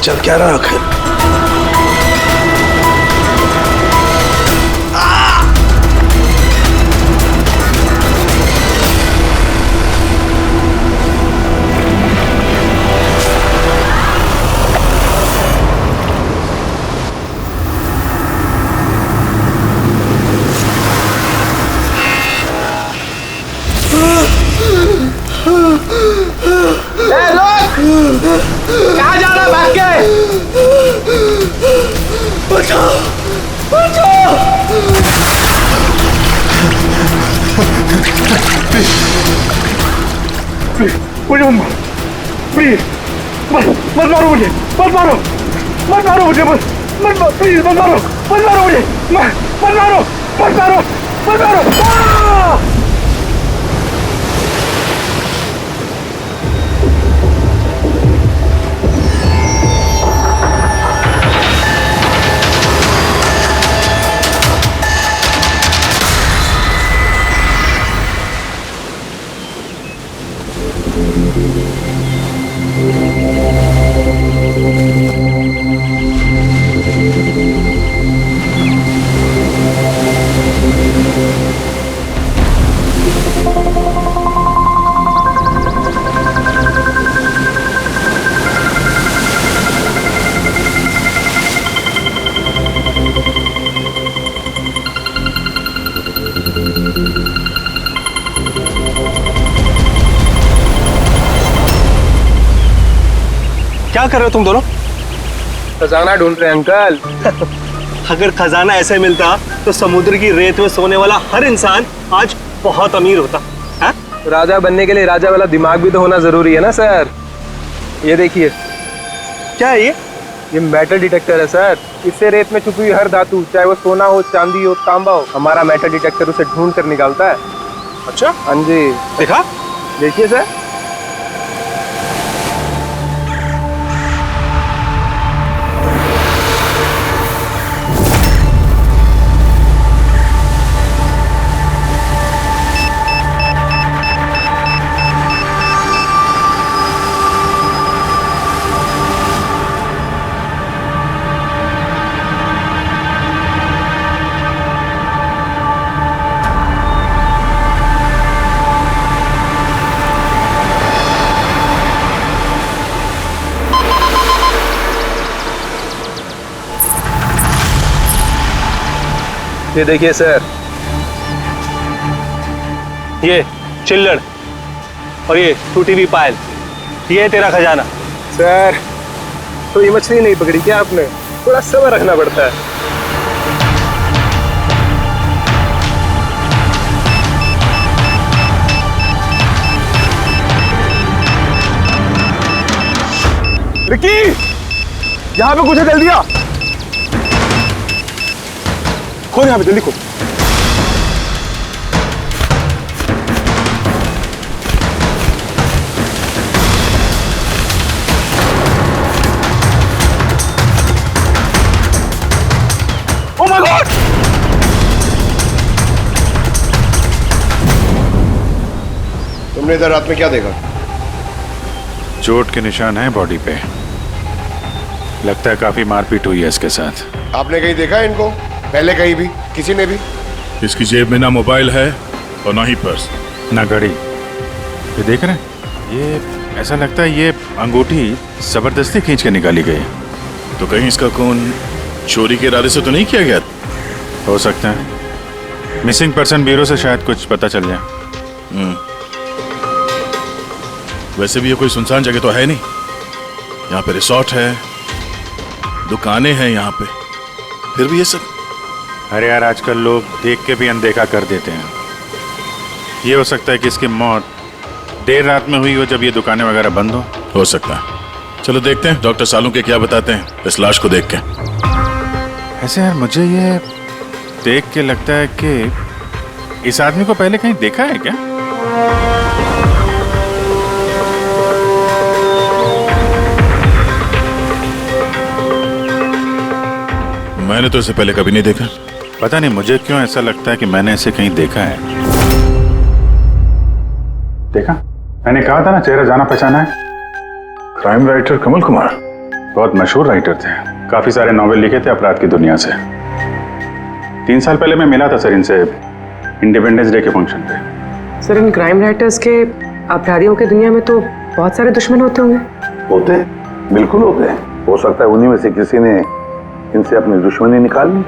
चल क्या रहा आखिर? कहाँ जा रहा भाग के? बचाओ बचाओ! मुझे प्लीज मत मारो मुझे, मत मारो मुझे, मत मारो प्लीज, मत मारो मुझे, मत मारो। क्या कर रहे हो तुम दोनों? खजाना ढूंढ रहे हैं अंकल। अगर खजाना ऐसे मिलता तो समुद्र की रेत में सोने वाला हर इंसान आज बहुत अमीर होता है? राजा बनने के लिए राजा वाला दिमाग भी तो होना जरूरी है ना सर। ये देखिए, क्या है ये मेटल डिटेक्टर है सर। इससे रेत में छुपी हुई हर धातु, चाहे वो सोना हो, चांदी हो, तांबा हो, हमारा मेटल डिटेक्टर उसे ढूंढ कर निकालता है। अच्छा, हाँ जी, देखा? देखिए सर। ये देखिए सर, ये चिल्लड़ और ये टूटी हुई पायल, ये है तेरा खजाना। सर तो ये मछली नहीं पकड़ी क्या आपने? थोड़ा सब्र रखना पड़ता है। रिकी, यहाँ पे कुछ है, जल्दी आ। खोल यहाँ पे, जल्दी खोल। Oh my God! तुमने इधर रात में क्या देखा? चोट के निशान हैं बॉडी पे। लगता है काफी मारपीट हुई है इसके साथ। आपने कहीं देखा है इनको पहले? कहीं भी किसी ने भी? इसकी जेब में ना मोबाइल है और ना ही पर्स, ना घड़ी। ये देख रहे हैं? ये ऐसा लगता है ये अंगूठी जबरदस्ती खींच के निकाली गई है। तो कहीं इसका खून चोरी के इरादे से तो नहीं किया गया? हो सकता है। मिसिंग पर्सन ब्यूरो से शायद कुछ पता चल जाए। वैसे भी ये कोई सुनसान जगह तो है नहीं। यहाँ पे रिसोर्ट है, दुकानें हैं यहाँ पे, फिर भी ये सब। अरे यार, आजकल लोग देख के भी अनदेखा कर देते हैं। ये हो सकता है कि इसकी मौत देर रात में हुई हो, जब ये दुकानें वगैरह बंद हो सकता है। चलो देखते हैं डॉक्टर सालू के क्या बताते हैं इस लाश को देख के। ऐसे यार, मुझे ये देख के लगता है कि इस आदमी को पहले कहीं देखा है क्या? मैंने तो इसे पहले कभी नहीं देखा। पता नहीं मुझे क्यों ऐसा लगता है कि मैंने इसे कहीं देखा है। देखा, मैंने कहा था ना, चेहरा जाना पहचाना है। क्राइम राइटर कमल कुमार, बहुत मशहूर राइटर थे, काफी सारे नॉवेल लिखे थे अपराध की दुनिया से। 3 साल पहले मैं मिला था सर इनसे इंडिपेंडेंस डे के फंक्शन पे। सर इन क्राइम राइटर्स के अपराधियों की दुनिया में तो बहुत सारे दुश्मन होते होंगे। होते हैं, बिल्कुल होते हैं। हो सकता है उन्हीं में से किसी ने इनसे अपनी दुश्मनी निकाल ली।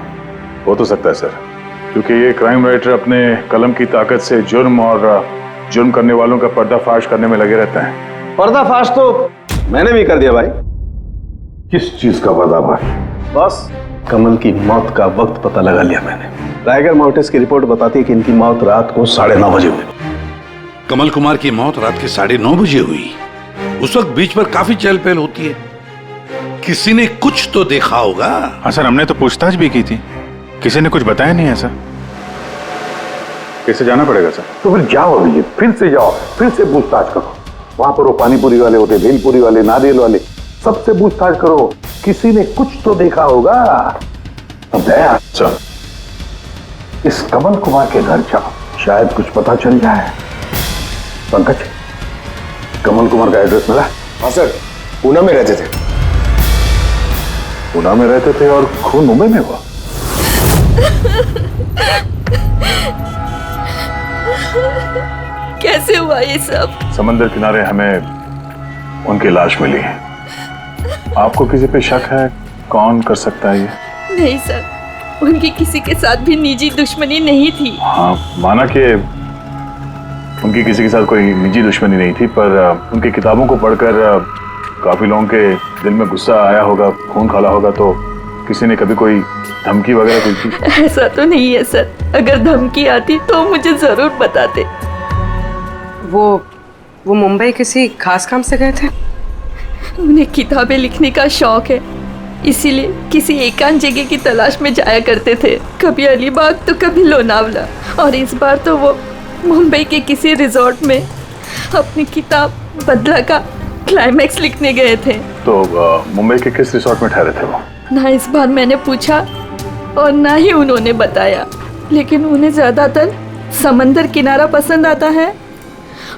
हो तो सकता है सर, क्योंकि ये क्राइम राइटर अपने कलम की ताकत से जुर्म और जुर्म करने वालों का पर्दाफाश करने में लगे रहते हैं। पर्दाफाश तो मैंने भी कर दिया भाई। किस चीज का पर्दाफाश? बस कमल की मौत का वक्त पता लगा लिया मैंने। टाइगर मोर्टिस की रिपोर्ट बताती है कि इनकी मौत रात को 9:30 बजे हुई। कमल कुमार की मौत रात के 9:30 बजे हुई। उस वक्त बीच पर काफी चहल पहल होती है। किसी ने कुछ तो देखा होगा। हाँ सर, हमने तो पूछताछ भी की थी, किसी ने कुछ बताया नहीं ऐसा। कैसे जाना पड़ेगा सर? तो फिर जाओ अभी, फिर से जाओ, फिर से पूछताछ करो। वहां पर वो पानीपुरी वाले होते, भेलपुरी वाले, नारियल वाले, सबसे पूछताछ करो। किसी ने कुछ तो देखा होगा। अब दया सर, इस कमल कुमार के घर जाओ, शायद कुछ पता चल जाए। पंकज, कमल कुमार का एड्रेस मिला? हाँ सर, पूना में रहते थे। पुणे में रहते थे और खून मुंबई में हुआ। कैसे हुआ ये सब? समंदर किनारे हमें उनकी लाश मिली है। आपको किसी पे शक है? कौन कर सकता है ये? नहीं सर, उनकी किसी के साथ भी निजी दुश्मनी नहीं थी। हाँ, माना कि उनकी किसी के साथ कोई निजी दुश्मनी नहीं थी, पर उनकी किताबों को पढ़कर काफी लोगों के दिल में गुस्सा आया होगा, खून खाला होगा, तो किसी ने कभी कोई धमकी वगैरह कुछ दी? ऐसा तो नहीं है सर, अगर धमकी आती तो मुझे जरूर बताते। वो मुंबई किसी खास काम से गए थे? उन्हें किताबें लिखने का शौक है, इसीलिए किसी एकांत जगह की तलाश में जाया करते थे। कभी अलीबाग तो कभी लोनावला, और इस बार तो वो मुंबई के किसी रिजॉर्ट में अपनी किताब बदला का क्लाइमैक्स लिखने गए थे। तो मुंबई के किस रिसोर्ट में ठहरे थे वो? ना इस बार मैंने पूछा और ना ही उन्होंने बताया, लेकिन उन्हें ज्यादातर समंदर किनारा पसंद आता है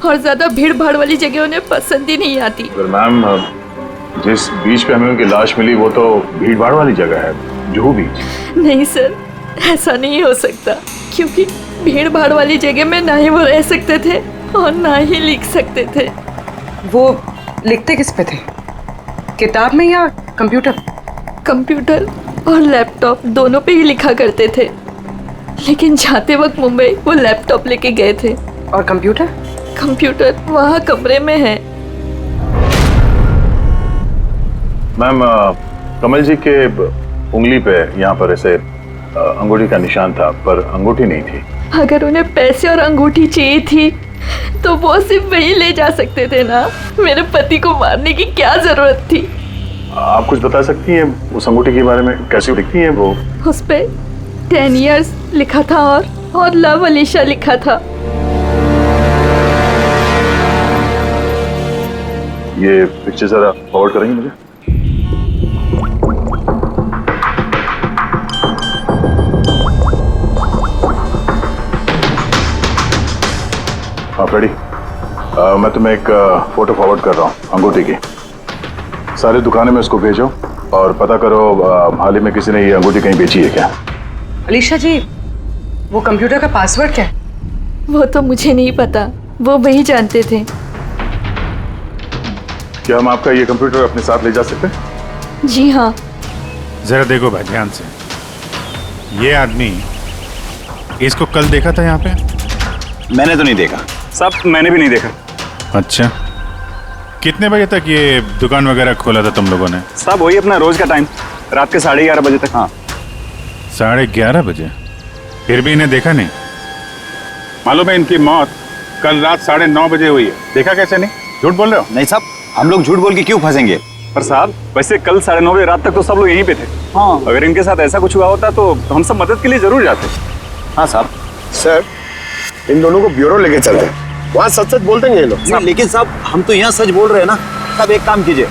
और ज्यादा भीड़ भाड़ वाली जगह उन्हें पसंद ही नहीं आती। मैम, जिस बीच पे हमें उनकी लाश मिली वो तो भीड़ भाड़ वाली जगह है, जुहू बीच। नहीं सर, ऐसा नहीं हो सकता, क्योंकि भीड़ भाड़ वाली जगह में ना ही वो रह सकते थे और ना ही लिख सकते थे। वो लिखते किस पे थे, किताब में या कंप्यूटर? कंप्यूटर और लैपटॉप दोनों पे ही लिखा करते थे, लेकिन जाते वक्त मुंबई वो लैपटॉप लेके गए थे। और कंप्यूटर? कंप्यूटर वहाँ कमरे में है। मैम, कमल जी के उंगली पे यहाँ पर ऐसे अंगूठी का निशान था, पर अंगूठी नहीं थी। अगर उन्हें पैसे और अंगूठी चाहिए थी तो वो सिर्फ वही ले जा सकते थे ना। मेरे पति को मारने की क्या जरूरत थी? आप कुछ बता सकती हैं उस अंगूठी के बारे में, कैसी दिखती है वो? उस पे 10 years लिखा था और लव अलीशा लिखा था। ये पिक्चर जरा फॉरवर्ड करेंगे मुझे? आप रेडी? मैं तुम्हें एक फोटो फॉरवर्ड कर रहा हूँ अंगूठी की। सारी दुकानें में इसको भेजो और पता करो हाल ही में किसी ने ये अंगूठी कहीं बेची है क्या। अलीशा जी, वो कंप्यूटर का पासवर्ड क्या है? वो तो मुझे नहीं पता, वो वही जानते थे। क्या हम आपका ये कंप्यूटर अपने साथ ले जा सकते हैं? जी हाँ। जरा देखो भाई ध्यान से, ये आदमी, इसको कल देखा था यहाँ पे? मैंने तो नहीं देखा साहब, मैंने भी नहीं देखा। अच्छा, कितने बजे तक ये दुकान वगैरह खोला था तुम लोगों ने? साहब वही अपना रोज का टाइम, रात के 11:30 बजे तक। हाँ 11:30 बजे? फिर भी इन्हें देखा नहीं? मालूम है इनकी मौत कल रात 9:30 बजे हुई है, देखा कैसे नहीं? झूठ बोल रहे हो? नहीं साहब, हम लोग झूठ बोल के क्यों फंसेंगे? पर साहब वैसे कल 9:30 बजे रात तक तो सब लोग यहीं पे थे। हाँ, अगर इनके साथ ऐसा कुछ हुआ होता तो हम सब मदद के लिए जरूर जाते। हाँ साहब। सर, इन दोनों को ब्यूरो लेके चलते हैं, वहाँ सच सच बोल देंगे ये लोग। लेकिन साहब हम तो यहाँ सच बोल रहे हैं ना। साहब एक काम कीजिए,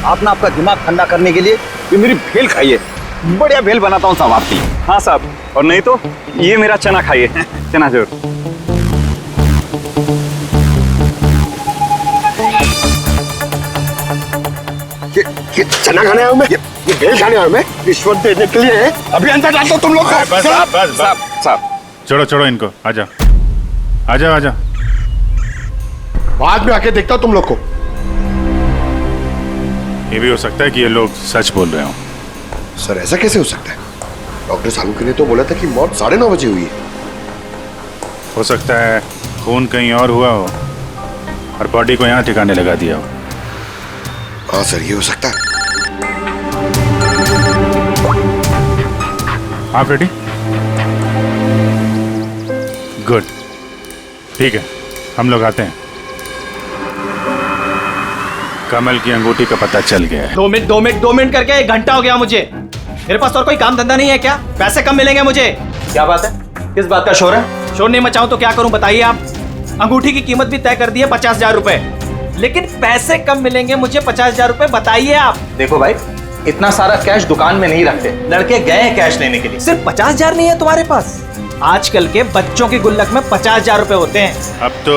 आप ना आपका दिमाग ठंडा करने के लिए ये मेरी भेल खाइए, बढ़िया भेल बनाता हूँ साहब आपके लिए। हाँ साहब, और नहीं तो ये मेरा चना खाइए, चना जरूर। ये चना खाने आया हूँ मैं, ये भेल खाने आया हूँ मैं, रिश्वत देने के लिए अभी अंदर डाल दो तुम लोग। बस साहब छोड़ो छोड़ो इनको, आजा आजा आजा। बाद में आके देखता हूँ तुम लोग को। ये भी हो सकता है कि ये लोग सच बोल रहे हो। सर ऐसा कैसे हो सकता है? डॉक्टर सालुंके ने तो बोला था कि मौत 9:30 बजे हुई है। हो सकता है खून कहीं और हुआ हो और बॉडी को यहाँ ठिकाने लगा दिया हो। हाँ सर, ये हो सकता है। आप रेडी? गुड, ठीक है, हम लोग आते हैं। कमल की अंगूठी का पता चल गया है। 2 मिनट करके 1 घंटा हो गया मुझे। मेरे पास और कोई काम धंधा नहीं है क्या? पैसे कम मिलेंगे मुझे। क्या बात है? किस बात का शोर है? शोर नहीं मचाऊं तो क्या करूं बताइए आप? अंगूठी की कीमत भी तय कर दी है 50,000 रुपए, लेकिन पैसे कम मिलेंगे मुझे 50,000 रुपए, बताइए आप। देखो भाई, इतना सारा कैश दुकान में नहीं रखते, लड़के गए हैं कैश लेने के लिए। सिर्फ 50,000 नहीं है तुम्हारे पास? आजकल के बच्चों की गुल्लक में 50,000 रुपए होते हैं। अब तो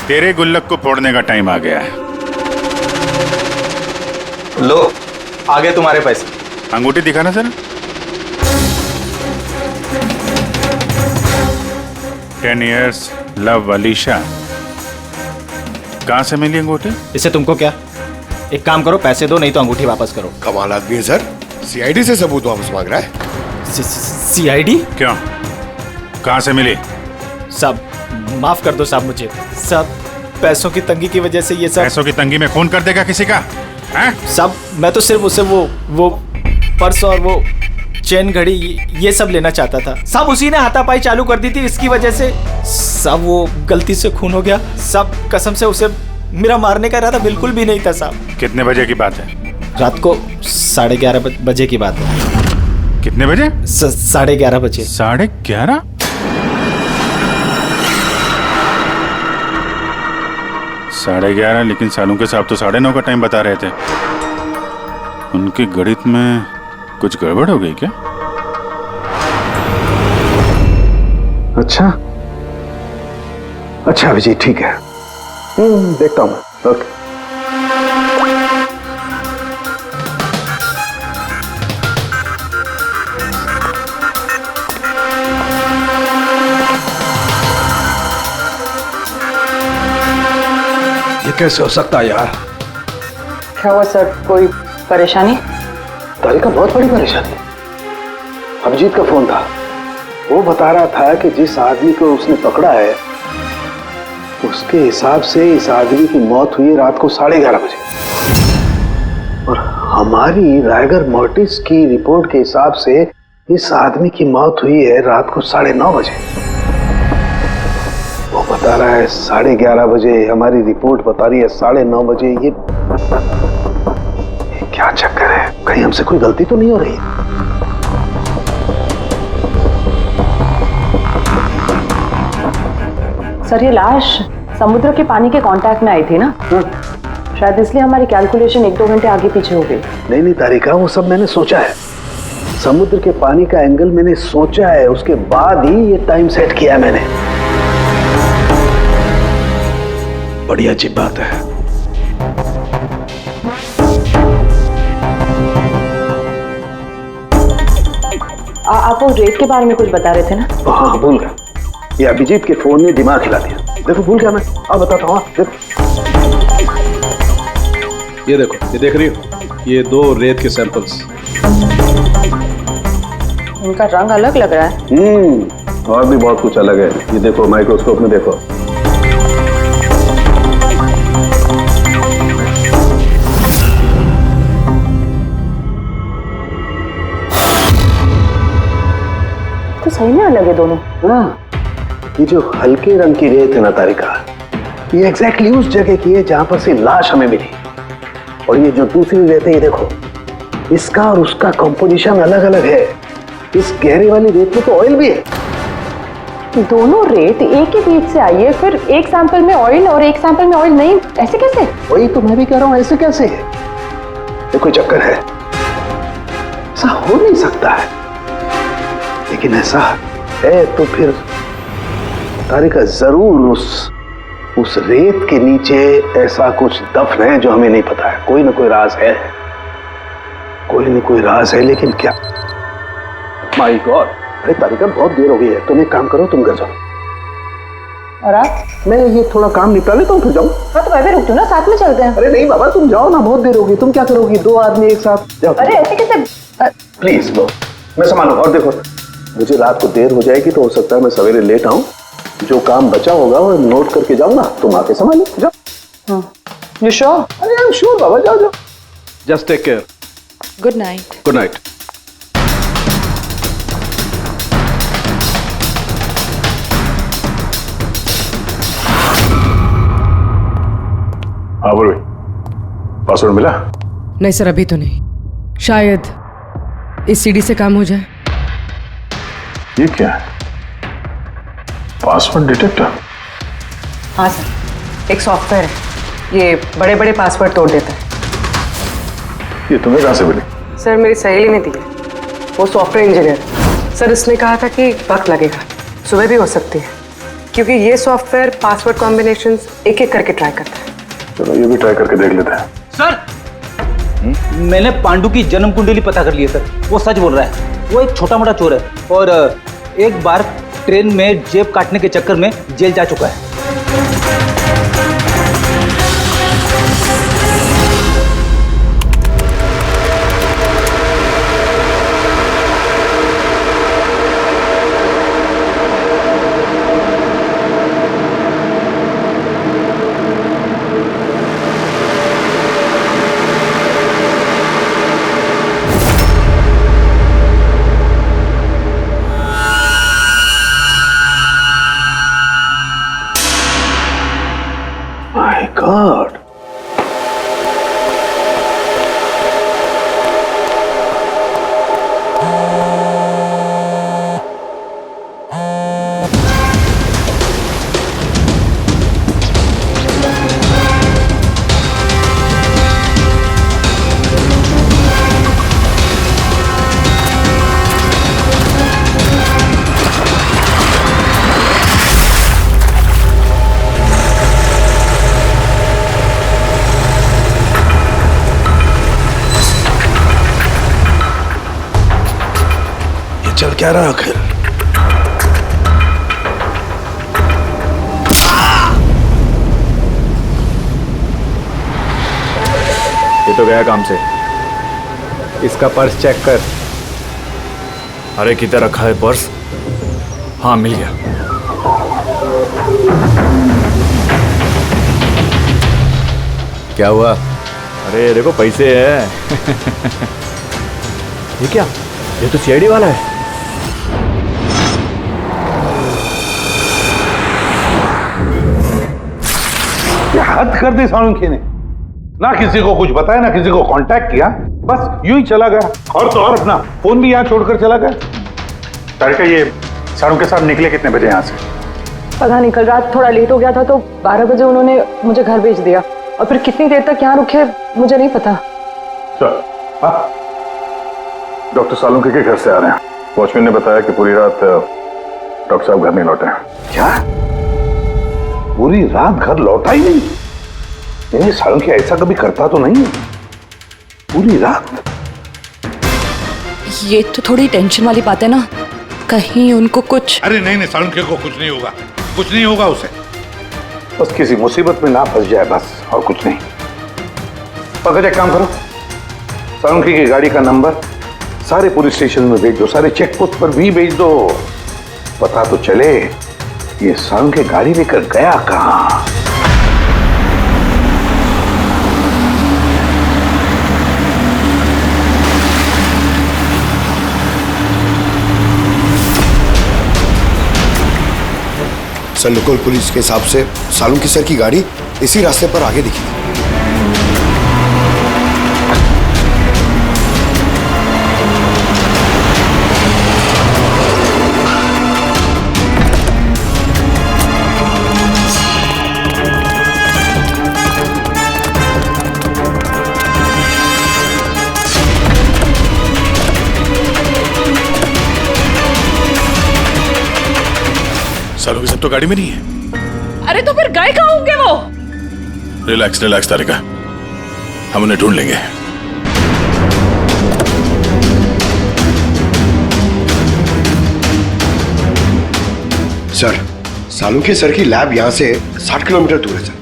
तेरे गुल्लक को फोड़ने का टाइम आ गया है। लो, आगे तुम्हारे पैसे। अंगूठी दिखाना सर। 10 years love Alisha. कहाँ से मिली अंगूठी? इससे तुमको क्या? एक काम करो, पैसे दो, नहीं तो अंगूठी वापस करो। कमाल आदमी है सर, सीआईडी से सबूत वापस मांग रहा है। सीआईडी? क्यों, कहाँ से मिली? साहब माफ कर दो साहब मुझे। साहब पैसों की तंगी की वजह से ये सब। पैसों की तंगी में खून कर देगा किसी का? साहब मैं तो सिर्फ उसे वो पर्स और वो चेन घड़ी ये सब लेना चाहता था साहब। उसी ने हाथापाई चालू कर दी थी, इसकी वजह से साहब वो गलती से खून हो गया साहब। कसम से उसे मेरा मारने का इरादा बिल्कुल भी नहीं था साहब। कितने बजे की बात है? रात को 11:30 बजे की बात है। कितने बजे? 11:30 बजे। 11:30? साढ़े 11, लेकिन सालों के साहब तो 9:30 का टाइम बता रहे थे। उनकी गणित में कुछ गड़बड़ हो गई क्या? अच्छा विजय, ठीक है, देखता हूं मैं। ओके। ये कैसे हो सकता है यार? क्या हुआ सर, कोई परेशानी? तारिका बहुत बड़ी परेशानी। अभिजीत का फोन था, वो बता रहा था कि जिस आदमी को उसने पकड़ा है उसके हिसाब से इस आदमी की मौत हुई रात को 11:30 बजे, और हमारी रायगर मोर्टिस की रिपोर्ट के हिसाब से इस आदमी की मौत हुई है रात को 9:30 बजे। वो बता रहा है 11:30 बजे, हमारी रिपोर्ट बता रही है 9:30 बजे। ये क्या चक्कर है? कहीं हमसे कोई गलती तो नहीं हो रही? सर ये लाश समुद्र के पानी के कांटेक्ट में आई थी ना, शायद इसलिए हमारी कैलकुलेशन 1-2 घंटे आगे पीछे हो गई। नहीं तारिका, वो सब मैंने सोचा है। समुद्र के पानी का एंगल मैंने सोचा है, उसके बाद ही ये टाइम सेट किया मैंने। बड़ी अजीब बात है। आप वो रेट के बारे में कुछ बता रहे थे ना? हाँ भूल गया, ये अभिजीत के फोन ने दिमाग हिला दिया। देखो भूल गया मैं, अब बताता हूँ। देखो ये देखो, ये देख रही हो, ये 2 रेत के सैंपल्स। उनका रंग अलग लग रहा है। और भी बहुत कुछ अलग है। ये देखो, माइक्रोस्कोप में देखो। तो सही में अलग है दोनों। हाँ, ये जो हल्के रंग की रेत है ना तारिका, ये एग्जैक्टली उस जगह की है जहां पर से लाश हमें मिली। और ये जो दूसरी रेत है, ये देखो, इसका और उसका कंपोजिशन अलग अलग है। इस गहरे वाली रेत में तो ऑयल भी है। दोनों रेत एक ही बीच से आई है, फिर एक सैंपल में ऑयल और एक सैंपल में ऑयल नहीं, ऐसे कैसे? वही तो मैं भी कह रहा हूं, ऐसे कैसे? ये कोई चक्कर है? ऐसा हो नहीं सकता है। लेकिन ऐसा है तो फिर तारिका जरूर उस उस रेत के नीचे ऐसा कुछ दफन है जो हमें नहीं पता है। कोई ना कोई राज है, कोई ना कोई राज है, लेकिन क्या? माय गॉड, अरे तारिका बहुत देर हो गई है, तुम एक काम करो, तुम घर जाओ और आप? मैं ये थोड़ा काम निपटा लेता हूँ फिर जाऊँ। हाँ तो मैं भी रुक दो ना, साथ में चलते हैं। अरे नहीं बाबा, तुम जाओ ना, बहुत देर होगी। तुम क्या करोगी, दो आदमी एक साथ जाओ। अरे ऐसे कैसे? प्लीज लो, मैं संभालूंगा। और देखो, मुझे रात को देर हो जाएगी तो हो सकता है मैं सवेरे लेट आऊं। जो काम बचा होगा वो नोट करके जाऊंगा, तुम आके संभालो। जाओ। You sure? अरे आई एम श्योर बाबा, जाओ जाओ। Just take care. Good night. Good night. हाँ बोलो, पासवर्ड मिला? नहीं सर, अभी तो नहीं। शायद इस सीडी से काम हो जाए। ये क्या है? Password detector? हाँ सर, एक सॉफ्टवेयर है, ये बड़े बड़े पासवर्ड तोड़ देता है। ये तुम्हें कहाँ से मिली? सर मेरी सहेली ने दी है, वो सॉफ्टवेयर इंजीनियर। सर इसने कहा था कि वक्त लगेगा, सुबह भी हो सकती है, क्योंकि ये सॉफ्टवेयर पासवर्ड कॉम्बिनेशंस एक एक करके ट्राई करता है। चलो ये भी ट्राई करके देख लेते हैं। सर मैंने पांडु की जन्म कुंडली पता कर ली है सर। वो सच बोल रहा है, वो एक छोटा मोटा चोर है और एक बार ट्रेन में जेब काटने के चक्कर में जेल जा चुका है। माय गॉड, चल क्या रहा आखिर? ये तो गया काम से। इसका पर्स चेक कर। अरे किधर रखा है पर्स? हाँ मिल गया। क्या हुआ? अरे देखो पैसे है। ये क्या? ये तो सीआईडी वाला है। क्या हद कर दी सालुंखे ने, ना किसी को कुछ बताया, ना किसी को कांटेक्ट किया, बस यूं ही चला गया। और तो और अपना फोन भी यहाँ छोड़कर चला गया। तारिका, ये सालुंखे साहब निकले कितने बजे यहाँ से? पता नहीं, कल रात थोड़ा लेट हो गया था तो 12 बजे उन्होंने मुझे घर भेज दिया, और फिर कितनी देर तक यहाँ रुके मुझे नहीं पता। सर, डॉक्टर सालुंखे के घर से आ रहे हैं। वॉचमैन ने बताया कि पूरी रात डॉक्टर साहब घर नहीं लौटे हैं। क्या? पूरी रात घर लौटा ही नहीं? नहीं, सालुंखे ऐसा कभी करता तो नहीं। पूरी रात? ये तो थोड़ी टेंशन वाली बात है ना, कहीं उनको कुछ। अरे नहीं नहीं, सालुंखे को कुछ नहीं होगा, कुछ नहीं होगा उसे। बस किसी मुसीबत में ना फंस जाए, बस, और कुछ नहीं। पकड़, एक काम करो, सालुंखे की गाड़ी का नंबर सारे पुलिस स्टेशन में भेज दो, सारे चेक पोस्ट पर भी भेज दो। पता तो चले ये सालुंखे गाड़ी लेकर गया कहां। सर, लोकल पुलिस के हिसाब से सालुंखे सर की गाड़ी इसी रास्ते पर आगे दिखी। सालुंखे सब तो गाड़ी में नहीं है। अरे तो फिर गए कहाँ होंगे वो? रिलैक्स रिलैक्स तारिका, हम उन्हें ढूंढ लेंगे। सर, सालुंखे सर की लैब यहाँ से 60 किलोमीटर दूर है सर।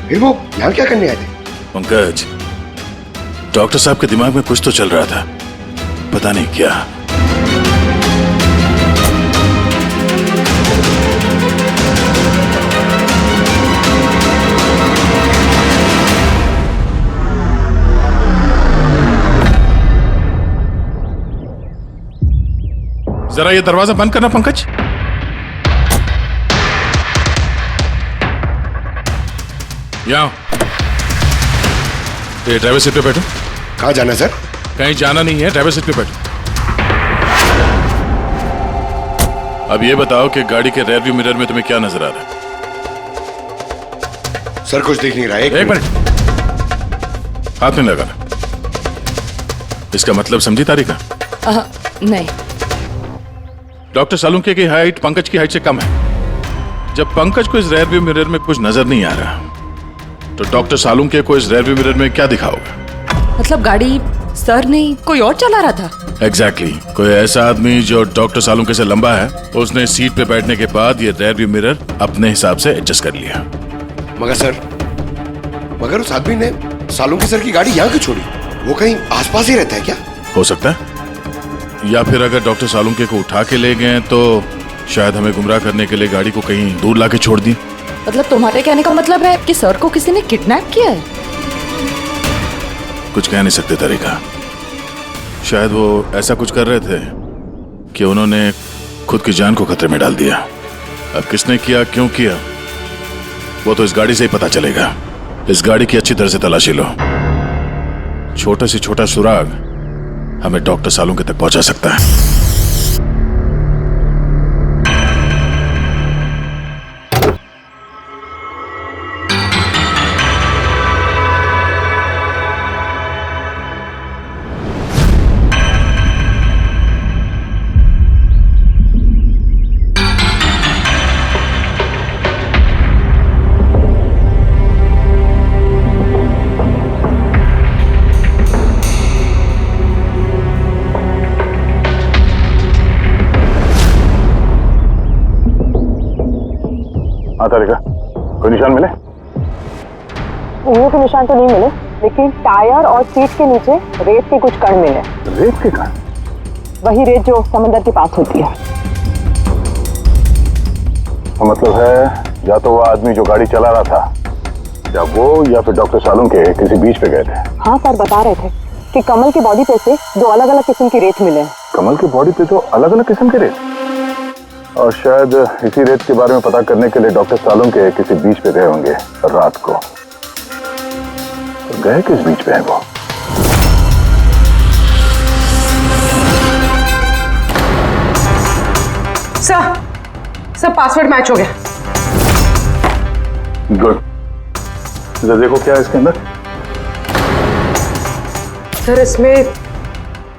फिर वो यहाँ क्या करने आए थे? पंकज, डॉक्टर साहब के दिमाग में कुछ तो चल रहा था, पता नहीं क्या। जरा ये दरवाजा बंद करना पंकज। यहाँ ये ड्राइवर सीट पे बैठो। कहाँ जाना है सर? कहीं जाना नहीं है, ड्राइवर सीट पे बैठो। अब ये बताओ कि गाड़ी के रेयर व्यू मिरर में तुम्हें क्या नजर आ रहा है? सर कुछ दिख नहीं रहा है। एक मिनट, हाथ नहीं लगाना। इसका मतलब समझी तारिका? नहीं। डॉक्टर सालुंखे की हाइट पंकज की हाइट से कम है। जब पंकज को इस रेयर व्यू मिरर में कुछ नजर नहीं आ रहा, तो डॉक्टर सालुंखे को इस रेयर व्यू मिरर में क्या दिखा होगा? मतलब गाड़ी सर नहीं कोई और चला रहा था? एग्जैक्टली। कोई ऐसा आदमी जो डॉक्टर सालुंखे से लंबा है, उसने सीट पे बैठने के बाद ये रेयर व्यू मिरर अपने हिसाब से एडजस्ट कर लिया। मगर उस आदमी ने सालुंखे सर की गाड़ी यहाँ क्यों छोड़ी? वो कहीं आसपास ही रहता है क्या? हो सकता है, या फिर अगर डॉक्टर सालुंखे को उठा के ले गए तो शायद हमें गुमराह करने के लिए गाड़ी को कहीं दूर लाके छोड़ दी। मतलब तुम्हारे कहने का मतलब है कि सर को किसी ने किडनैप किया है? कुछ कह नहीं सकते तरीका। शायद वो ऐसा कुछ कर रहे थे कि उन्होंने खुद की जान को खतरे में डाल दिया। अब किसने किया, क्यों किया, वो तो इस गाड़ी से ही पता चलेगा। इस गाड़ी की अच्छी तरह से तलाशी लो। छोटा से छोटा सुराग हमें डॉक्टर सालुंखे तक पहुंचा सकता है। तारिका, कोई निशान मिले? उंगलियों के निशान तो नहीं मिले, लेकिन टायर और सीट के नीचे रेत के कुछ कण मिले। रेत के कण? वही रेत जो समंदर के पास होती है। तो मतलब है या तो वो आदमी जो गाड़ी चला रहा था, या वो, या फिर डॉक्टर सालुंखे किसी बीच पे गए थे। हाँ सर, बता रहे थे कि कमल की बॉडी पे से 2 अलग-अलग किस्म की रेत मिले। कमल की बॉडी पे तो अलग अलग किस्म के रेत, और शायद इसी रेत के बारे में पता करने के लिए डॉक्टर सालुंखे किसी बीच पे गए होंगे रात को। तो गए किस बीच पे है वो? सर पासवर्ड मैच हो गया। गुड। जरा देखो क्या है इसके अंदर। सर इसमें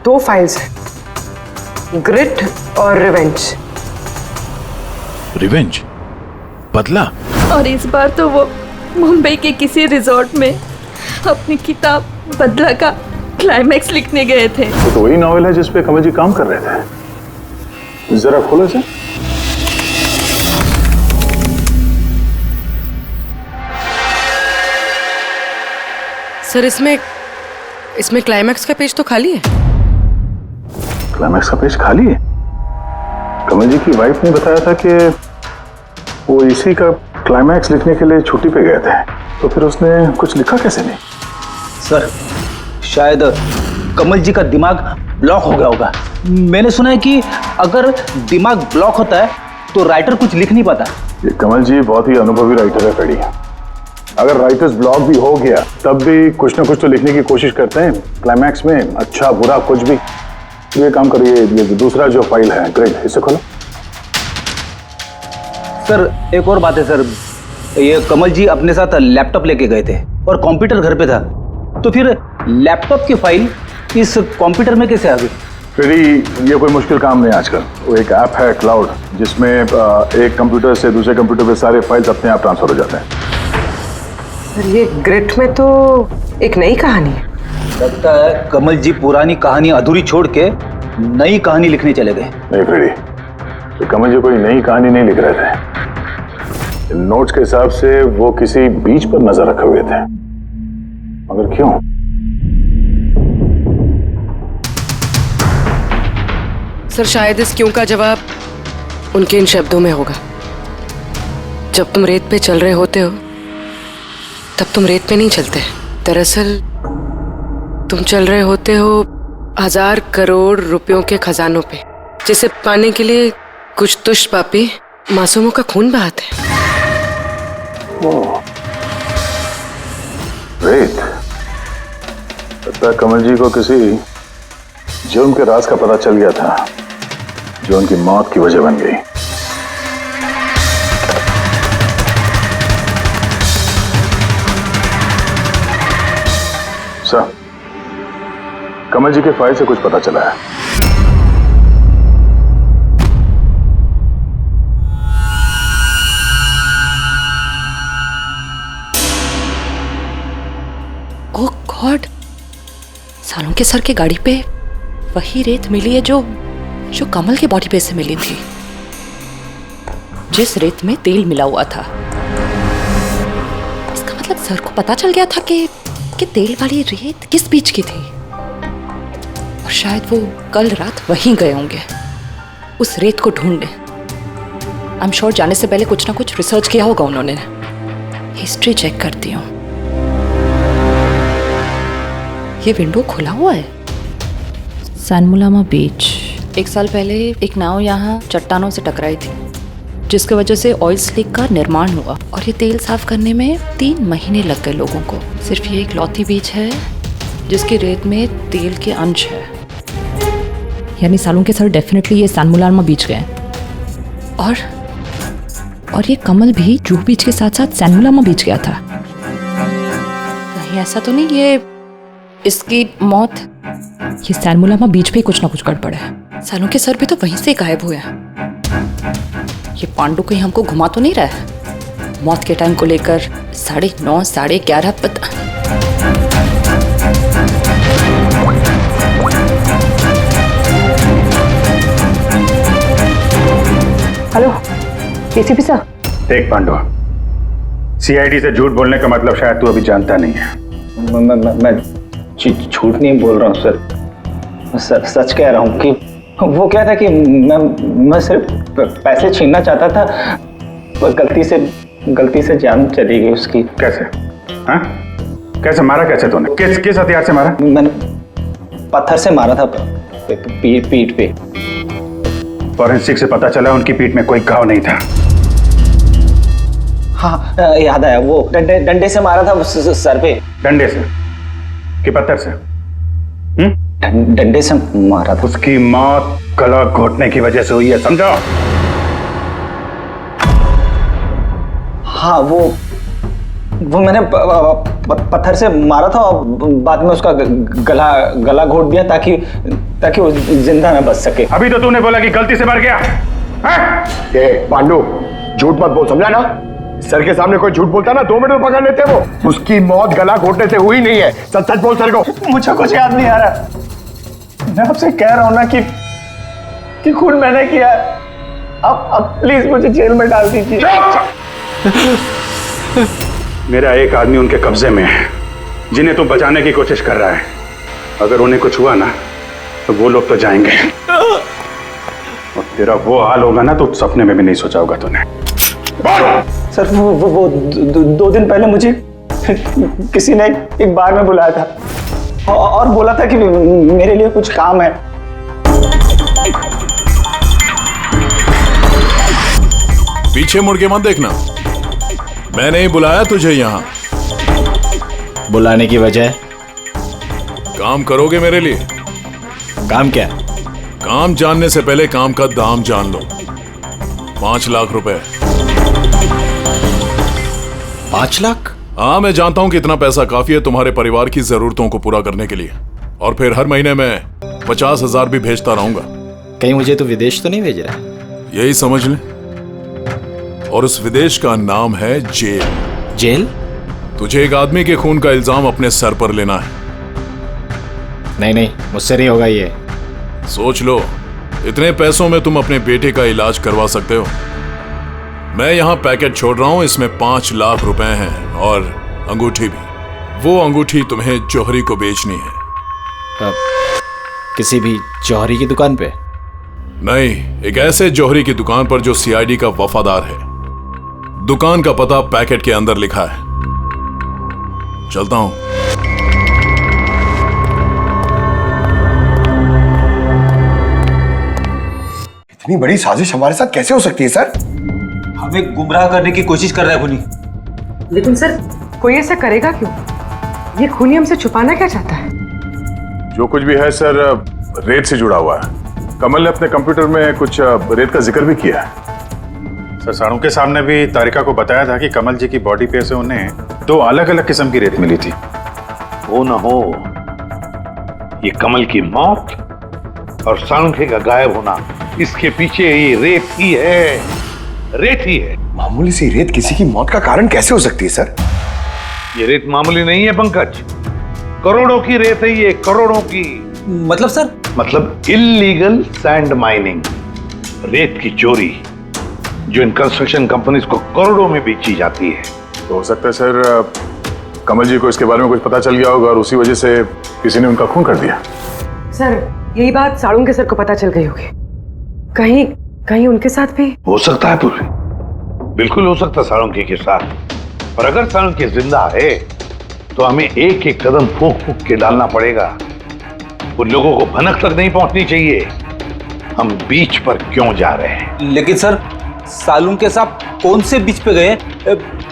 2 फाइल्स हैं, ग्रिट और रिवेंज। रिवेंज? बदला? और इस बार तो वो मुंबई के किसी रिजॉर्ट में अपनी किताब बदला का क्लाइमैक्स लिखने गए थे। तो वही नॉवेल है जिसपे कमल जी काम कर रहे थे। जरा खोलो इसे। सर इसमें क्लाइमैक्स का पेज तो खाली है। क्लाइमैक्स का पेज खाली है? कमल जी की वाइफ ने बताया था कि वो इसी का क्लाइमैक्स लिखने के लिए छुट्टी पे गए थे, तो फिर उसने कुछ लिखा कैसे नहीं? सर शायद कमल जी का दिमाग ब्लॉक हो गया होगा। मैंने सुना है कि अगर दिमाग ब्लॉक होता है तो राइटर कुछ लिख नहीं पाता। ये कमल जी बहुत ही अनुभवी राइटर है कड़ी। अगर राइटर्स ब्लॉक भी हो गया तब भी कुछ ना कुछ तो लिखने की कोशिश करते हैं क्लाइमैक्स में, अच्छा बुरा कुछ भी। ये काम करिए, ये दूसरा जो फाइल है ग्रेट, इसे खोलो। सर एक और बात है सर, ये कमल जी अपने साथ लैपटॉप लेके गए थे और कंप्यूटर घर पे था, तो फिर लैपटॉप की फाइल इस कंप्यूटर में कैसे आ गई? फ्रेडी, ये कोई मुश्किल काम नहीं आजकल। वो एक ऐप है क्लाउड, जिसमें एक कंप्यूटर से दूसरे कंप्यूटर पे सारे फाइल्स अपने आप ट्रांसफर हो जाते हैं। सर ये ग्रिट में तो एक नई कहानी है। लगता है कमल जी पुरानी कहानी अधूरी छोड़ के नई कहानी लिखने चले गए। नहीं फ्रेडी, तो कमल जी कोई नई कहानी नहीं लिख रहे थे। नोट्स के हिसाब से वो किसी बीच पर नजर रखे हुए थे, मगर क्यों? सर शायद इस क्यों का जवाब उनके इन शब्दों में होगा। जब तुम रेत पे चल रहे होते हो तब तुम रेत पे नहीं चलते। दरअसल तुम चल रहे होते हो 1000 करोड़ रुपयों के खजानों पे, जिसे पाने के लिए कुछ दुष्ट पापी मासूमों का खून बहाते हैं। रेत? लगता है कमल जी को किसी जुर्म के राज का पता चल गया था, जो उनकी मौत की वजह बन गई। सर, कमल जी के फाइल से कुछ पता चला है। ओह गॉड, सालों के सर के गाड़ी पे वही रेत मिली है जो कमल के बॉडी पे से मिली थी, जिस रेत में तेल मिला हुआ था। इसका मतलब सर को पता चल गया था कि तेल वाली रेत किस बीच की थी, और शायद वो कल रात वहीं गए होंगे उस रेत को ढूंढने। आई एम श्योर जाने से पहले कुछ ना कुछ रिसर्च किया होगा उन्होंने। हिस्ट्री चेक करती हूँ। ये विंडो खुला हुआ है। सैनमुलामा बीच। 1 साल पहले एक नाव यहाँ चट्टानों से टकराई थी, जिसकी वजह से ऑयल स्लिक का निर्माण हुआ, और ये तेल साफ करने में 3 महीने लग गए लोगों को। सिर्फ ये एक लौती बीच है जिसकी रेत में तेल के अंश है। यानी सालों के सर डेफिनेटली ये सैनमुलामा बीच गए। और ये कमल भी जूहू बीच के साथ साथ सैनमुलामा बीच गया था। कहीं ऐसा तो नहीं ये इसकी मौत? ये सैनमुलामा बीच पे कुछ ना कुछ गड़बड़ है। सालों के सर भी तो वहीं से गायब हुए हैं। ये पांडु कहीं हमको घुमा तो नहीं रहा है? मौत के टाइम को लेकर 9:30 11:30 पता। Hello ACP sir. देख पांडु, सीआईडी से झूठ बोलने का मतलब शायद तू अभी जानता नहीं है। मैं झूठ नहीं बोल रहा हूँ सर, सच कह रहा हूँ कि वो क्या था कि मैं सिर्फ पैसे छीनना चाहता था, पर गलती से जान चली गई उसकी। कैसे? हाँ? कैसे मारा? कैसे तूने? किस हथियार से मारा? मैंने पत्थर से मारा था, पीठ पे। फॉरेंसिक से पता चला उनकी पीठ में कोई घाव नहीं था। हाँ याद आया, वो डंडे से मारा था सर पे। डंडे से कि पत्थर से? डंडे से मारा था। उसकी मौत गला घोटने की वजह से हुई है, समझो? हाँ वो मैंने पत्थर से मारा था, और बाद में उसका गला घोट दिया ताकि वो जिंदा न बच सके। अभी तो तूने बोला कि गलती से मर गया। पांडु झूठ मत बोल, समझा ना? सर के सामने कोई झूठ बोलता ना 2 मिनट में पकड़ लेते वो। उसकी मौत गला घोटने से हुई नहीं है। सच बोल सर को। मुझे कुछ याद नहीं आ रहा। मैं आपसे कह रहा हूं ना कि खून मैंने किया। अब प्लीज मुझे जेल में डाल दीजिए। मेरा एक आदमी उनके कब्जे में है, जिन्हें तू बचाने की कोशिश कर रहा है। अगर उन्हें कुछ हुआ ना तो वो लोग तो जाएंगे, और तेरा वो हाल होगा ना तो सपने में भी नहीं सोचा होगा तूने। सर वो 2 दिन पहले मुझे किसी ने एक बार में बुलाया था और बोला था कि मेरे लिए कुछ काम है। पीछे मुड़ के मत देखना, मैंने ही बुलाया तुझे यहाँ। बुलाने की वजह? काम करोगे मेरे लिए? काम क्या? काम जानने से पहले काम का दाम जान लो। 5 लाख रुपए। 5 लाख? हाँ, मैं जानता हूं कि इतना पैसा काफी है तुम्हारे परिवार की जरूरतों को पूरा करने के लिए, और फिर हर महीने में 50,000 भी भेजता रहूंगा। कहीं मुझे तो विदेश तो नहीं भेज रहा? यही समझ ले। और उस विदेश का नाम है जेल। जेल? तुझे एक आदमी के खून का इल्जाम अपने सर पर लेना है। नहीं, मुझसे नहीं होगा ये। सोच लो, इतने पैसों में तुम अपने बेटे का इलाज करवा सकते हो। मैं यहाँ पैकेट छोड़ रहा हूँ, इसमें 5 लाख रुपए हैं और अंगूठी भी। वो अंगूठी तुम्हें जौहरी को बेचनी है। किसी भी जौहरी की दुकान पे? नहीं, एक ऐसे जौहरी की दुकान पर जो सीआईडी का वफादार है। दुकान का पता पैकेट के अंदर लिखा है। चलता हूं। इतनी बड़ी साजिश हमारे साथ कैसे हो सकती है सर? हमें गुमराह करने की कोशिश कर रहा है खूनी। लेकिन सर, कोई ऐसा करेगा क्यों? ये खूनी हमसे छुपाना क्या चाहता है? जो कुछ भी है सर, रेत से जुड़ा हुआ है। कमल ने अपने कंप्यूटर में कुछ रेत का जिक्र भी किया है। सर, साड़ू के सामने भी तारिका को बताया था कि कमल जी की बॉडी पे से उन्हें 2 अलग अलग किस्म की रेत मिली थी। हो ना हो, ये कमल की मौत और साळुंखे का गायब होना, इसके पीछे ये रेत ही है। रेत ही है। मामूली सी रेत किसी की मौत का कारण कैसे हो सकती है सर? ये रेत मामूली नहीं है पंकज, करोड़ों की रेत है ये, करोड़ों की। मतलब सर? मतलब इल्लीगल सैंड माइनिंग, रेत की चोरी, जो इन कंस्ट्रक्शन कंपनीज को करोड़ों में बेची जाती है। तो हो सकता है सर, कमल जी को इसके बारे में कुछ पता चल गया होगा और उसी वजह से किसी ने उनका खून कर दिया। सर, यही बात साड़ू के सर को पता चल गई होगी। कहीं उनके साथ भी हो सकता है पूरी, बिल्कुल हो सकता है साळुंखे के साथ। पर अगर साळुंखे जिंदा है तो हमें एक एक कदम फूंक फूंक के डालना पड़ेगा। उन लोगों को भनक तक नहीं पहुंचनी चाहिए हम बीच पर क्यों जा रहे हैं। लेकिन सर, साळुंखे साहब कौन से बीच पे गए,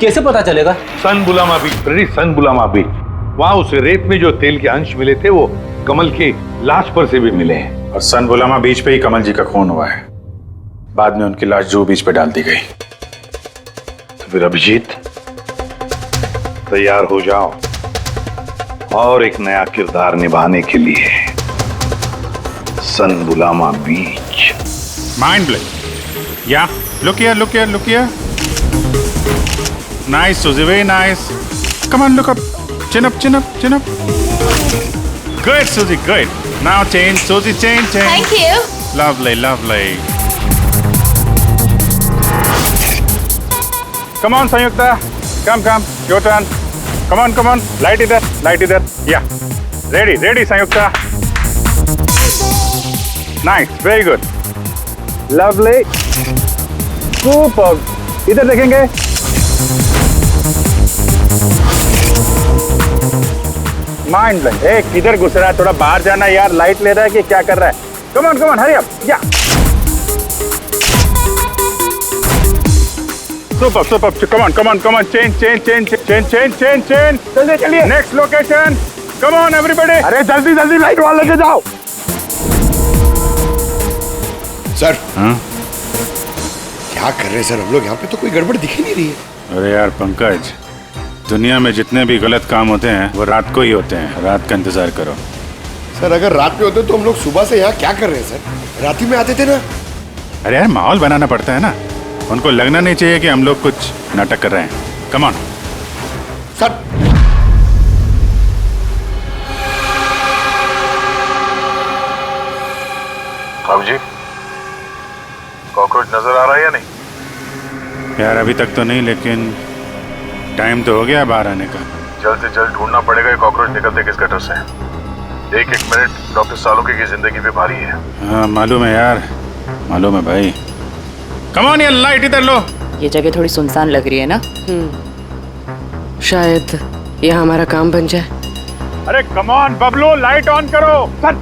कैसे पता चलेगा? सन बुलामा बीच, सन बुलामा बीच। वहां उस रेत में जो तेल के अंश मिले थे वो कमल के लाश पर से भी मिले हैं। और सन बुलामा बीच पे ही कमल जी का खून हुआ है। बाद में उनकी लाश जुहू बीच पे डाल दी गई। तो फिर अभिजीत, तैयार हो जाओ और एक नया किरदार निभाने के लिए सन बुलामा बीच। Mind blowing. या look here. Nice, Suzy, very nice. Come on, look up. Chin up. Good, Suzy, good. Now change, Suzy, change. Thank you. Lovely. Come on, Sanyukta. Come. Your turn. Come on. Light it there. Yeah. Ready, Sanyukta. Nice, very good. Lovely. Super. इधर देखेंगे। Mind blank. किधर घुस रहा है? थोड़ा बाहर जाना यार। लाइट ले रहा है कि क्या कर रहा है? Come on, hurry up. या सुपर। Come on. चेंज। चलिए। Next location. Come on everybody. अरे जल्दी लाइट वाले लेके जाओ। सर, क्या कर रहे हैं सर हम लोग यहाँ पे? तो कोई गड़बड़ दिख ही नहीं रही है। अरे यार पंकज, दुनिया में जितने भी गलत काम होते हैं वो रात को ही होते हैं। रात का इंतजार करो। सर, अगर रात में होते तो हम लोग सुबह से यहाँ क्या कर रहे हैं सर? रात ही में आते थे ना। अरे यार, माहौल बनाना पड़ता है ना। उनको लगना नहीं चाहिए कि हम लोग कुछ नाटक कर रहे हैं। Come on sir. बाबू जी, कॉकरोच नजर आ रहा है या नहीं? यार अभी तक तो नहीं, लेकिन टाइम तो हो गया बाहर आने का। जल्द से जल्द ढूंढना पड़ेगा ये कॉकरोच निकलते किस गटर से। एक मिनट डॉक्टर साळुंखे की जिंदगी पे भारी है। हाँ मालूम है यार, मालूम है भाई। कम ऑन यार, लाइट इधर लो। ये जगह थोड़ी सुनसान लग रही है ना? शायद ये हमारा काम बन जाए। अरे come on Bablu, light on करो। चलो।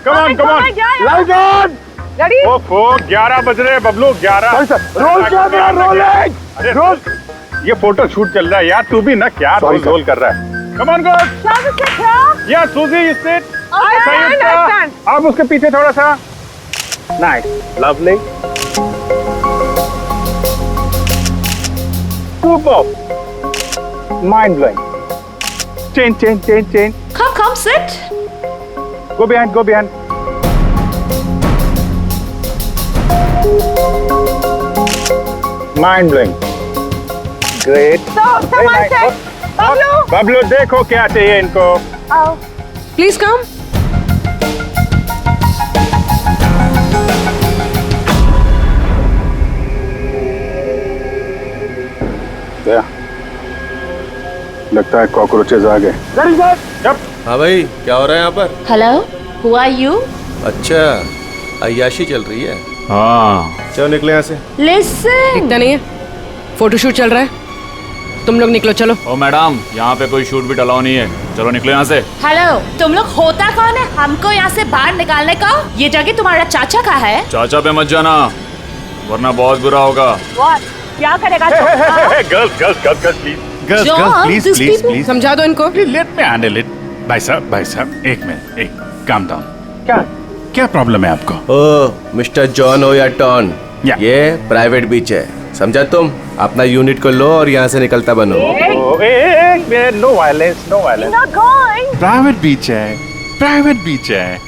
Come on. Light on. ओफो, 11 बज रहे बबलू, 11। रोल। ये फोटो शूट चल रहा है यार, तू भी ना क्या रोल कर रहा है। Come on girls. या सूजी, यू सिट। आप उसके पीछे थोड़ा सा। Nice, lovely, super, mind blowing. Change. Come, sit. Go behind, go behind. Mind blowing. Great. Very nice. Bablu देखो क्या चाहिए इनको. Please come. लगता है कॉकरोचेज आ गए. हाँ भाई, क्या हो रहा है यहाँ पर? Hello, who are you? अच्छा, अय्याशी चल रही है. हाँ. चलो निकले यहाँ से. लिसन. इतना नहीं है, फोटोशूट चल रहा है. तुम लोग निकलो, चलो. ओ मैडम, यहाँ पे कोई शूट भी अलाउ नहीं है. चलो निकलो यहाँ से. हेलो, तुम लोग होता कौन है हमको यहाँ से बाहर निकालने का? ये जगह तुम्हारा चाचा का है. चाचा पे मत जाना, वरना बहुत बुरा होगा. क्या करेगा? प्लीज समझा दो इनको. Let me handle it. भाई साहब एक मिनट, एक काम डाउन. क्या प्रॉब्लम है आपको? ओ मिस्टर जॉन हो या टॉन, या। ये प्राइवेट बीच है, समझा तुम? अपना यूनिट को लो और यहाँ से निकलता बनो. No violence, no violence. Private beach है.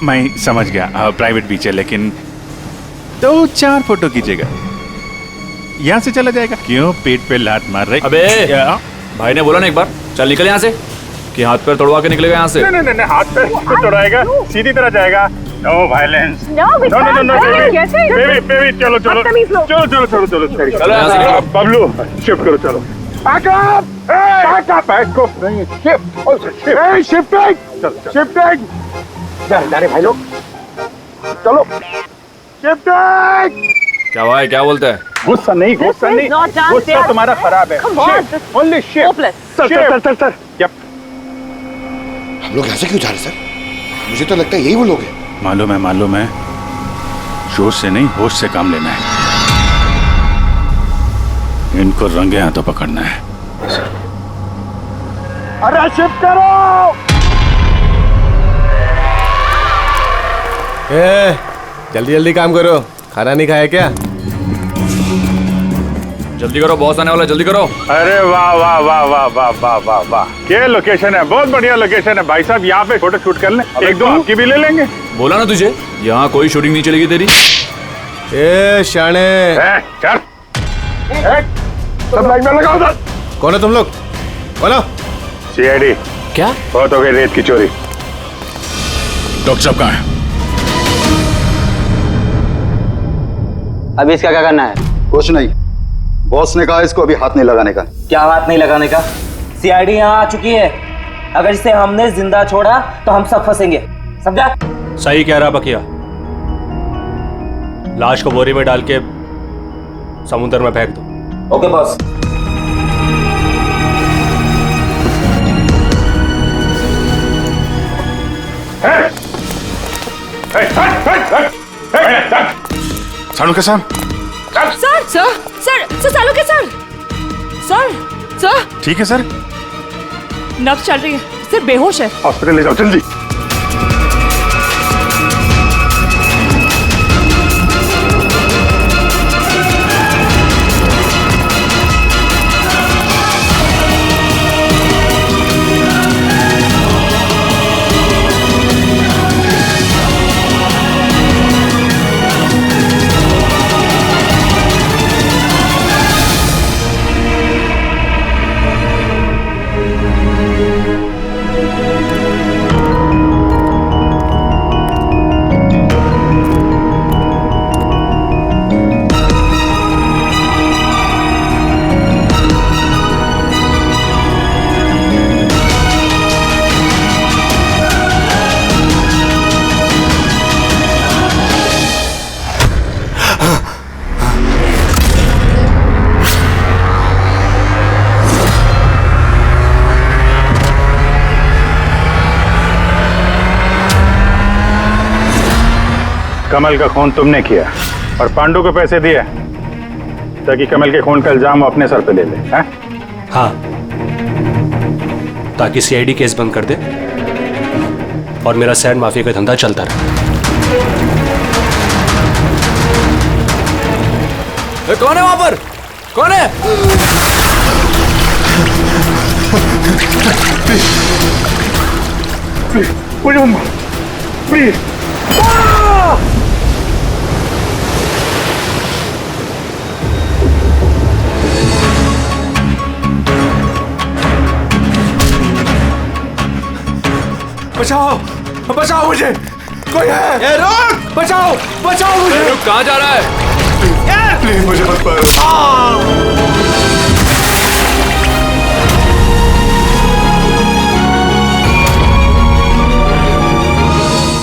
मैं समझ गया, प्राइवेट बीच है, लेकिन 2-4 फोटो कीजिएगा. यहाँ से चला जाएगा. क्यों पेट पे लात मार रहे? अबे भाई ने बोला ना एक बार, चल निकल यहाँ से, कि हाथ पैर तोड़वा के निकलेगा यहाँ से. नहीं, हाथ पैर क्यों तोड़ाएगा, सीधी तरह जाएगा. No violence. नो बेबी, चलो यहाँ से निकलो. बबलू शिफ्ट करो, चलो. शिफ्टिंग. जाने भाई लोग, चलो. शिफ्टिंग. क्या भाई, क्या बोलते हैं? गुस्सा नहीं, गुस्सा तुम्हारा खराब है. Only shift. सर. हम लोग ऐसे क्यों जा रहे सर? मुझे तो लगता है यही वो लोग हैं. मालूम है. जोश से नहीं, होश से काम लेना है. इनको रंगे हाथों पकड़ना है. अरे शिफ्ट करो. जल्दी काम करो. खाना नहीं खाया क्या? जल्दी करो, बॉस आने वाला, जल्दी करो. अरे वाह, क्या लोकेशन है, बहुत बढ़िया लोकेशन है भाई साहब. यहाँ पे फोटो शूट कर लें, एक दो आपकी भी ले लेंगे. बोला ना तुझे, यहाँ कोई शूटिंग नहीं चलेगी तेरी. ए शाने, चल. सब लाइन में लगाओ. सर कौन है तुम लोग? बोलो. सीआईडी. क्या? बहुत हो गई रेत की चोरी. डॉक्टर साहब कहाँ है? अभी इसका क्या करना है? कुछ नहीं, बॉस ने कहा इसको अभी हाथ नहीं लगाने का. क्या हाथ नहीं लगाने का? सीआईडी यहाँ आ चुकी है. अगर इसे हमने जिंदा छोड़ा तो हम सब फंसेंगे, समझा? सही कह रहा बकिया. लाश को बोरी में डाल के समुद्र में फेंक दो. Okay boss. सालुंके साहब. Sir Salunke sir. ठीक है सर. नब्ज चल रही है, सिर्फ बेहोश है. हॉस्पिटल ले जाओ जल्दी. कमल का खून तुमने किया और पांडु को पैसे दिए ताकि कमल के खून का इल्जाम वो अपने सर पे ले ले. हाँ, ताकि सीआईडी केस बंद कर दे और मेरा सैंड माफिया का धंधा चलता रहे. कौन है वहां पर? कौन है? मुझे प्लीज। बचाओ बचाओ मुझे, कोई है? रुक! बचाओ बचाओ मुझे। कहाँ जा रहा है? प्लीज मुझे मत मारो।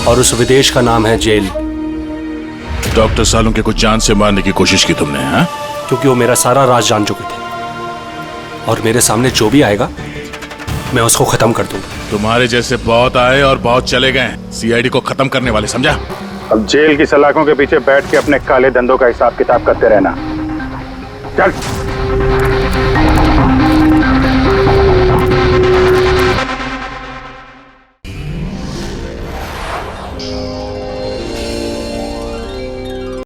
और उस विदेश का नाम है जेल। डॉक्टर सालुंके को जान से मारने की कोशिश की तुमने, हाँ? क्योंकि वो मेरा सारा राज जान चुके थे और मेरे सामने जो भी आएगा मैं उसको खत्म कर दूंगा। तुम्हारे जैसे बहुत आए और बहुत चले गए, सीआईडी को खत्म करने वाले, समझा? अब जेल की सलाखों के पीछे बैठ के अपने काले धंधों का हिसाब किताब करते रहना। चल।